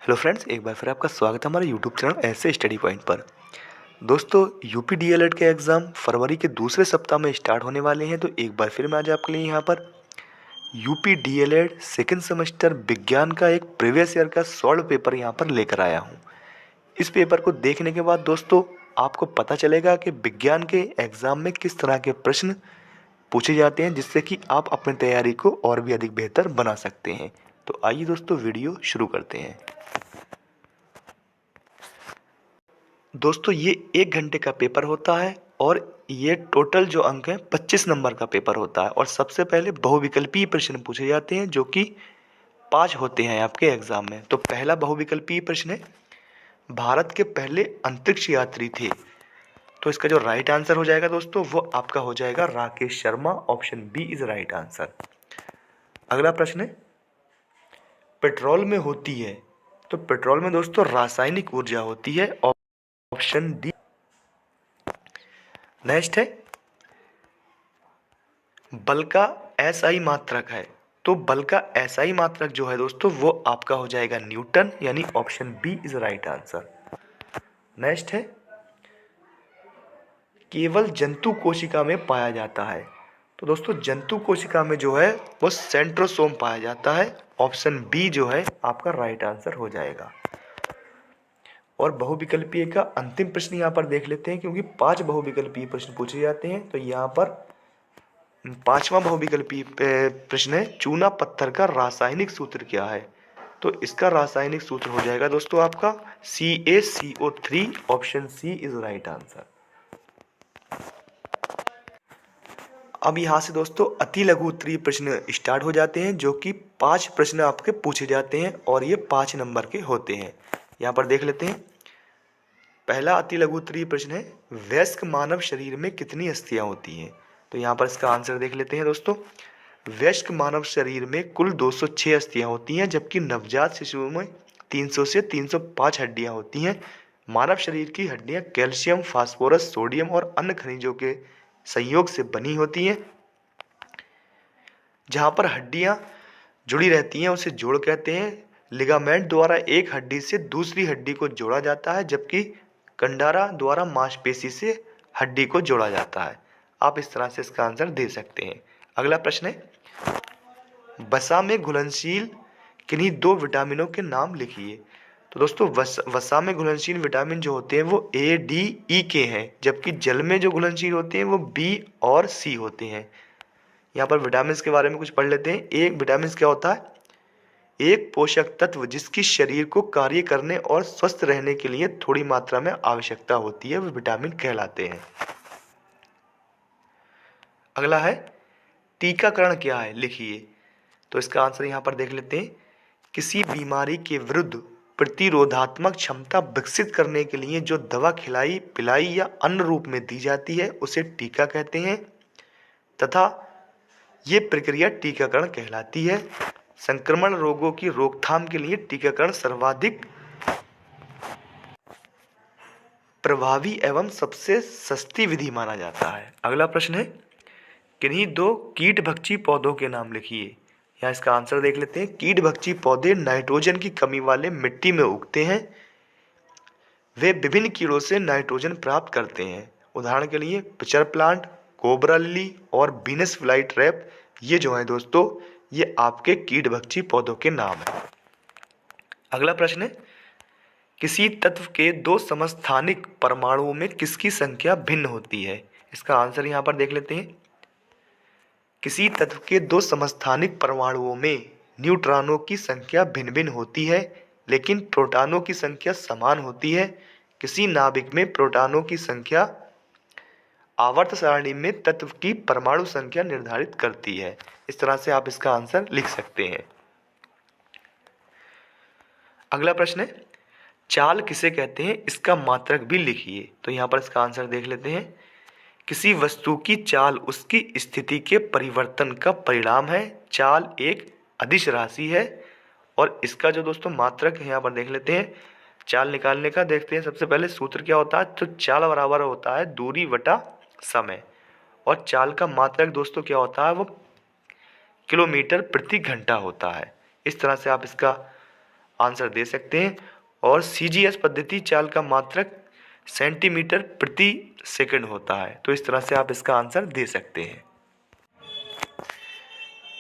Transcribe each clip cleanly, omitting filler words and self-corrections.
Hello friends, एक बार फिर आपका स्वागत है हमारे यूट्यूब चैनल ऐसे स्टडी पॉइंट पर। दोस्तों, यूपी डीएलएड के एग्ज़ाम फरवरी के दूसरे सप्ताह में स्टार्ट होने वाले हैं। तो एक बार फिर मैं आज आपके लिए यहाँ पर यूपी डीएलएड सेकंड सेमेस्टर विज्ञान का एक प्रीवियस ईयर का सॉल्व पेपर यहाँ पर लेकर आया हूँ। इस पेपर को देखने के बाद दोस्तों आपको पता चलेगा कि विज्ञान के एग्ज़ाम में किस तरह के प्रश्न पूछे जाते हैं, जिससे कि आप अपनी तैयारी को और भी अधिक बेहतर बना सकते हैं। तो आइए दोस्तों वीडियो शुरू करते हैं। दोस्तों, ये 1 घंटे का पेपर होता है और ये टोटल जो अंक है 25 नंबर का पेपर होता है। और सबसे पहले बहुविकल्पीय प्रश्न पूछे जाते हैं, जो कि 5 होते हैं आपके एग्जाम में। तो पहला बहुविकल्पीय प्रश्न है, भारत के पहले अंतरिक्ष यात्री थे। तो इसका जो राइट आंसर हो जाएगा दोस्तों, वो आपका हो जाएगा Rakesh Sharma. Option B is right answer. अगला प्रश्न है, पेट्रोल में होती है। तो पेट्रोल में दोस्तों रासायनिक ऊर्जा होती है। Option D. नेक्स्ट है, बल का एसआई मात्रक है। तो बल का एसआई मात्रक जो है दोस्तों, वो आपका हो जाएगा न्यूटन, यानी option B is right answer. Next है, केवल जंतु कोशिका में पाया जाता है। तो दोस्तों जंतु कोशिका में जो है वो सेंट्रोसोम पाया जाता है। ऑप्शन बी जो है आपका राइट आंसर हो जाएगा। और बहुविकल्पीय का अंतिम प्रश्न यहाँ पर देख लेते हैं, क्योंकि 5 बहुविकल्पीय प्रश्न पूछे जाते हैं। तो यहाँ पर 5वां बहुविकल्पीय प्रश्न है, चूना पत्थर का रासायनिक सूत्र क्या है। तो इसका रासायनिक सूत्र हो जाएगा दोस्तों आपका CaCO3। Option C is right answer. अब यहाँ से दोस्तों अति लघु उत्तरीय प्रश्न स्टार्ट हो जाते हैं, जो कि 5 प्रश्न आपके पूछे जाते हैं और ये 5 नंबर के होते हैं। यहाँ पर देख लेते हैं। पहला अति लघु उत्तरीय प्रश्न है, वयस्क मानव शरीर में कितनी अस्थियां होती हैं। तो यहाँ पर इसका आंसर देख लेते हैं दोस्तों। वयस्क मानव शरीर में कुल 206 अस्थियां होती हैं, जबकि नवजात शिशुओं में 300 से 305 हड्डियां होती हैं। मानव शरीर की हड्डियां कैल्शियम, फास्फोरस, सोडियम और अन्य खनिजों के संयोग से बनी होती हैं। जहाँ पर हड्डियां जुड़ी रहती हैं उसे जोड़ कहते हैं। लिगामेंट द्वारा एक हड्डी से दूसरी हड्डी को जोड़ा जाता है, जबकि कंडारा द्वारा मांसपेशी से हड्डी को जोड़ा जाता है। आप इस तरह से इसका आंसर दे सकते हैं। अगला प्रश्न है, वसा में घुलनशील किन्हीं 2 विटामिनों के नाम लिखिए। तो दोस्तों वसा में घुलनशील विटामिन जो होते हैं वो A, D, E के हैं, जबकि जल में जो घुलनशील होते हैं वो B और C होते हैं। यहाँ पर विटामिन के बारे में कुछ पढ़ लेते हैं। एक विटामिन क्या होता है, एक पोषक तत्व जिसकी शरीर को कार्य करने और स्वस्थ रहने के लिए थोड़ी मात्रा में आवश्यकता होती है, वो विटामिन कहलाते हैं। अगला है, टीकाकरण क्या है, लिखिए। तो इसका आंसर यहाँ पर देख लेते हैं। किसी बीमारी के विरुद्ध प्रतिरोधात्मक क्षमता विकसित करने के लिए जो दवा खिलाई, पिलाई या अन्य रूप में दी जाती है उसे टीका कहते हैं, तथा ये प्रक्रिया टीकाकरण कहलाती है। संक्रमण रोगों की रोकथाम के लिए टीकाकरण सर्वाधिक प्रभावी एवं सबसे सस्ती विधि माना जाता है। अगला प्रश्न है, किन्हीं 2 कीटभक्षी पौधों के नाम लिखिए। यहाँ इसका आंसर देख लेते हैं। कीटभक्षी पौधे नाइट्रोजन की कमी वाले मिट्टी में उगते हैं। वे विभिन्न कीड़ों से नाइट्रोजन प्राप्त करते हैं। उदाहरण के लिए पिचर प्लांट, कोबरा लिली और बीनस फ्लाई ट्रैप, ये जो है दोस्तों ये आपके कीटभक्षी पौधों के नाम है। अगला प्रश्न है, किसी तत्व के 2 समस्थानिक परमाणुओं में किसकी संख्या भिन्न होती है। इसका आंसर यहाँ पर देख लेते हैं। किसी तत्व के 2 समस्थानिक परमाणुओं में न्यूट्रॉनों की संख्या भिन्न भिन्न होती है, लेकिन प्रोटॉनों की संख्या समान होती है। किसी नाभिक में प्रोटॉनों की संख्या आवर्त सारणी में तत्व की परमाणु संख्या निर्धारित करती है। इस तरह से आप इसका आंसर लिख सकते हैं। अगला प्रश्न है, चाल किसे कहते हैं, इसका मात्रक भी लिखिए। तो यहाँ पर इसका आंसर देख लेते हैं। किसी वस्तु की चाल उसकी स्थिति के परिवर्तन का परिणाम है। चाल एक अदिश राशि है। और इसका जो दोस्तों मात्रक है यहाँ पर देख लेते हैं। चाल निकालने का देखते हैं। सबसे पहले सूत्र क्या होता है, तो चाल बराबर होता है दूरी बटा समय। और चाल का मात्रक दोस्तों क्या होता है, वो किलोमीटर प्रति घंटा होता है। इस तरह से आप इसका आंसर दे सकते हैं। और CGS पद्धति चाल का मात्रक सेंटीमीटर प्रति सेकंड होता है। तो इस तरह से आप इसका आंसर दे सकते हैं।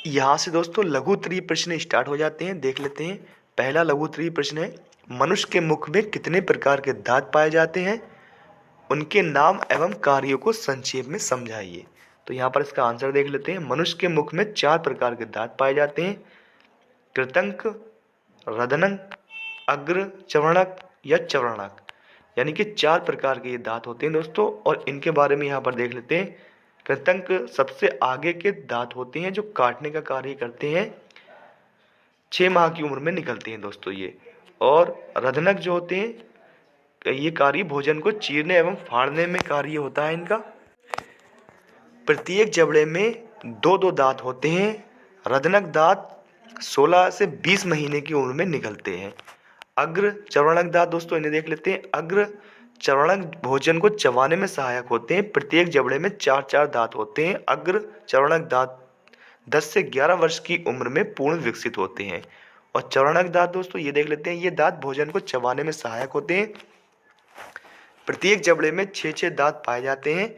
यहाँ से दोस्तों लघु उत्तरीय प्रश्न स्टार्ट हो जाते हैं, देख लेते हैं। पहला लघु उत्तरीय प्रश्न है, मनुष्य के मुख में कितने प्रकार के दांत पाए जाते हैं, उनके नाम एवं कार्यों को संक्षेप में समझाइए। तो यहाँ पर इसका आंसर देख लेते हैं। मनुष्य के मुख में 4 प्रकार के दांत पाए जाते हैं, कृतंक, रदनक, अग्र चवर्णक या चवर्णक, यानी कि 4 प्रकार के ये दांत होते हैं दोस्तों। और इनके बारे में यहाँ पर देख लेते हैं। कृतंक सबसे आगे के दांत होते हैं जो काटने का कार्य करते हैं, 6 माह की उम्र में निकलते हैं दोस्तों ये। और रदनक जो होते हैं ये कार्य भोजन को चीरने एवं फाड़ने में कार्य होता है इनका। प्रत्येक जबड़े में 2-2 दांत होते हैं। रदनक दांत 16 से 20 महीने की उम्र में निकलते हैं। अग्र चवर्णक दांत दोस्तों इन्हें देख लेते हैं। अग्र चवर्णक भोजन को चबाने में सहायक होते हैं। प्रत्येक जबड़े में 4-4 दांत होते हैं। अग्र चवर्णक दांत 10 से 11 वर्ष की उम्र में पूर्ण विकसित होते हैं। और चवर्णक दांत दोस्तों ये देख लेते हैं, ये दांत भोजन को चबाने में सहायक होते हैं। प्रत्येक जबड़े में 6-6 दांत पाए जाते हैं।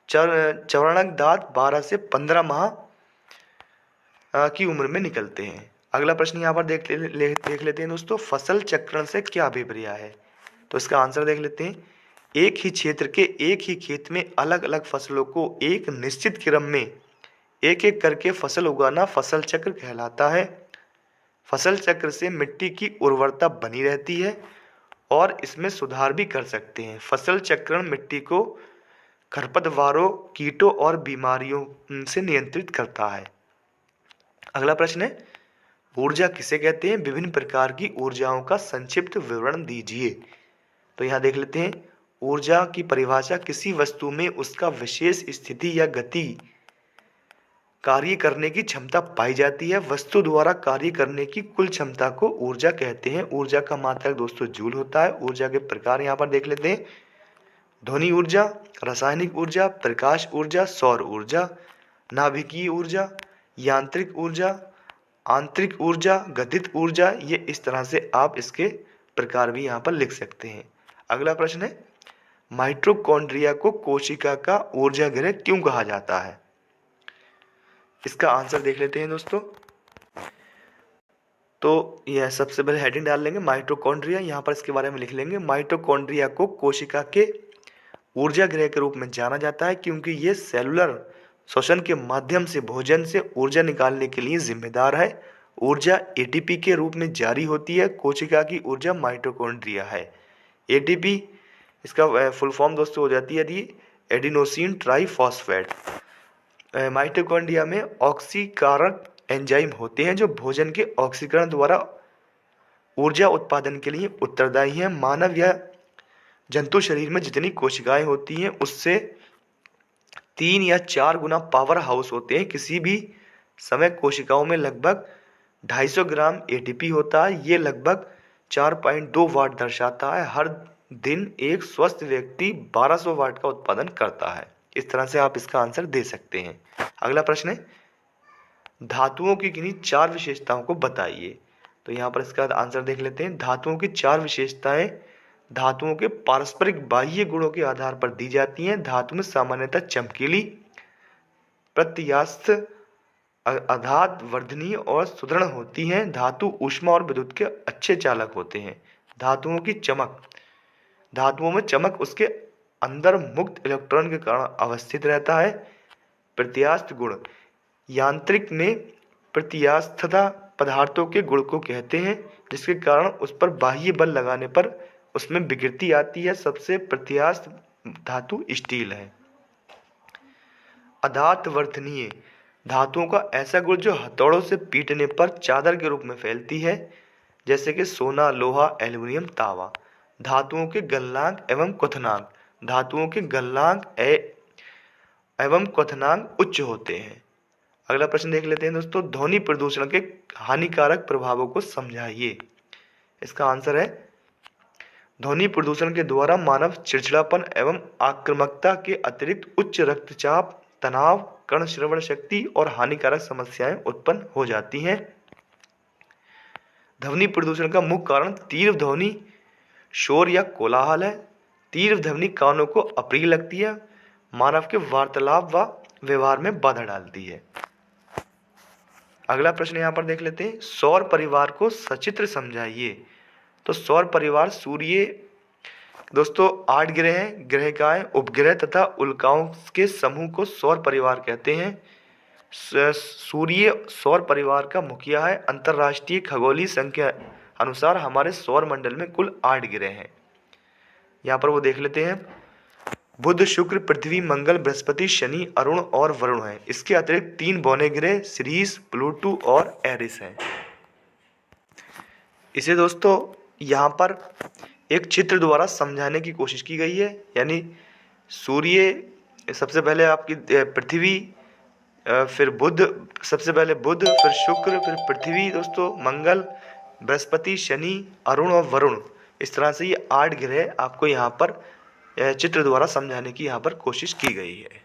चवर्णक दांत 12 से 15 माह की उम्र में निकलते हैं। अगला प्रश्न यहाँ पर देख लेते हैं दोस्तों, फसल चक्रण से क्या अभिप्राय है। तो इसका आंसर देख लेते हैं। एक ही क्षेत्र के एक ही खेत में अलग अलग फसलों को एक निश्चित क्रम में एक एक करके फसल उगाना फसल चक्र कहलाता है। फसल चक्र से मिट्टी की उर्वरता बनी रहती है और इसमें सुधार भी कर सकते हैं। फसल चक्रण मिट्टी को खरपतवारों, कीटों और बीमारियों से नियंत्रित करता है। अगला प्रश्न है, ऊर्जा किसे कहते हैं, विभिन्न प्रकार की ऊर्जाओं का संक्षिप्त विवरण दीजिए। तो यहाँ देख लेते हैं। ऊर्जा की परिभाषा किसी वस्तु में उसका विशेष स्थिति या गति कार्य करने की क्षमता पाई जाती है। वस्तु द्वारा कार्य करने की कुल क्षमता को ऊर्जा कहते हैं। ऊर्जा का मात्रक दोस्तों जूल होता है। ऊर्जा के प्रकार यहाँ पर देख लेते हैं। ध्वनि ऊर्जा, रासायनिक ऊर्जा, प्रकाश ऊर्जा, सौर ऊर्जा, नाभिकीय ऊर्जा, यांत्रिक ऊर्जा, आंतरिक ऊर्जा, गतिज ऊर्जा। ये इस तरह से आप इसके प्रकार भी यहाँ पर लिख सकते हैं। अगला प्रश्न है, माइटोकॉन्ड्रिया को कोशिका का ऊर्जा गृह क्यों कहा जाता है। इसका आंसर देख लेते हैं दोस्तों। तो यह सबसे पहले हेडिंग डाल लेंगे माइटोकॉन्ड्रिया, यहाँ पर इसके बारे में लिख लेंगे। माइटोकॉन्ड्रिया को कोशिका के ऊर्जा गृह के रूप में जाना जाता है क्योंकि ये सेलुलर श्वसन के माध्यम से भोजन से ऊर्जा निकालने के लिए जिम्मेदार है। ऊर्जा एटीपी के रूप में जारी होती है। कोशिका की ऊर्जा माइटोकॉन्ड्रिया है। एटीपी इसका फुल फॉर्म दोस्तों हो जाती है एडिनोसिन ट्राइफॉस्फेट। माइटोकॉन्ड्रिया में ऑक्सीकारक एंजाइम होते हैं जो भोजन के ऑक्सीकरण द्वारा ऊर्जा उत्पादन के लिए उत्तरदायी हैं। मानव या जंतु शरीर में जितनी कोशिकाएं होती हैं उससे 3 या 4 गुना पावर हाउस होते हैं। किसी भी समय कोशिकाओं में लगभग 250 ग्राम एटीपी होता है। ये लगभग 4.2 वाट दर्शाता है। हर दिन एक स्वस्थ व्यक्ति 1200 वाट का उत्पादन करता है। इस तरह से आप इसका आंसर दे सकते हैं। अगला प्रश्न है, धातुओं की किन्हीं 4 विशेषताओं को बताइए। तो यहाँ पर इसका आंसर देख लेते हैं। धातुओं की 4 विशेषताएं धातुओं के पारस्परिक बाह्य गुणों के आधार पर दी जाती हैं। धातु में सामान्यतः चमकीली, प्रत्यास्थ, आघात वर्धनीय और सुदृढ़ होती हैं। धातु ऊष्मा और विद्युत के अच्छे चालक होते हैं। धातुओं की चमक, धातुओं में चमक उसके अंदर मुक्त इलेक्ट्रॉन के कारण अवस्थित रहता है। प्रत्यास्थ गुण, यांत्रिक में प्रत्यास्थता पदार्थों के गुण को कहते हैं जिसके कारण उस पर बाह्य बल लगाने पर उसमें विकृति आती है। सबसे प्रत्यास्थ धातु स्टील है। अधात वर्धनीय, धातुओं का ऐसा गुण जो हथौड़ों से पीटने पर चादर के रूप में फैलती है, जैसे कि सोना, लोहा, एल्यूमिनियम, तांबा। धातुओं के गलनांक एवं क्वथनांक, धातुओं के गलनांक एवं क्वथनांक उच्च होते हैं। अगला प्रश्न देख लेते हैं दोस्तों, ध्वनि प्रदूषण के हानिकारक प्रभावों को समझाइए। इसका आंसर है, ध्वनि प्रदूषण के द्वारा मानव चिड़चिड़ापन एवं आक्रामकता के अतिरिक्त उच्च रक्तचाप, तनाव, कर्ण श्रवण शक्ति और हानिकारक समस्याएं उत्पन्न हो जाती हैं। ध्वनि प्रदूषण का मुख्य कारण तीव्र ध्वनि, शोर या कोलाहल है। तीव्र ध्वनि कानों को अप्रिय लगती है, मानव के वार्तालाप व व्यवहार में बाधा डालती है। अगला प्रश्न यहाँ पर देख लेते हैं, सौर परिवार को सचित्र समझाइए। तो सौर परिवार सूर्य दोस्तों 8 ग्रह हैं, ग्रहिकाएं, उपग्रह तथा उल्काओं के समूह को सौर परिवार कहते हैं। सूर्य सौर परिवार का मुखिया है। अंतरराष्ट्रीय खगोलीय संख्या अनुसार हमारे सौर मंडल में कुल 8 ग्रह हैं। यहाँ पर वो देख लेते हैं, बुध, शुक्र, पृथ्वी, मंगल, बृहस्पति, शनि, अरुण और वरुण हैं। इसके अतिरिक्त 3 बौने ग्रह सीरीज, प्लूटो और एरिस हैं। इसे दोस्तों यहाँ पर एक चित्र द्वारा समझाने की कोशिश की गई है। यानी सूर्य सबसे पहले आपकी पृथ्वी, फिर बुध, सबसे पहले बुध, फिर शुक्र, फिर पृथ्वी दोस्तों, मंगल, बृहस्पति, शनि, अरुण और वरुण। इस तरह से ये 8 ग्रह आपको यहाँ पर चित्र द्वारा समझाने की यहाँ पर कोशिश की गई है।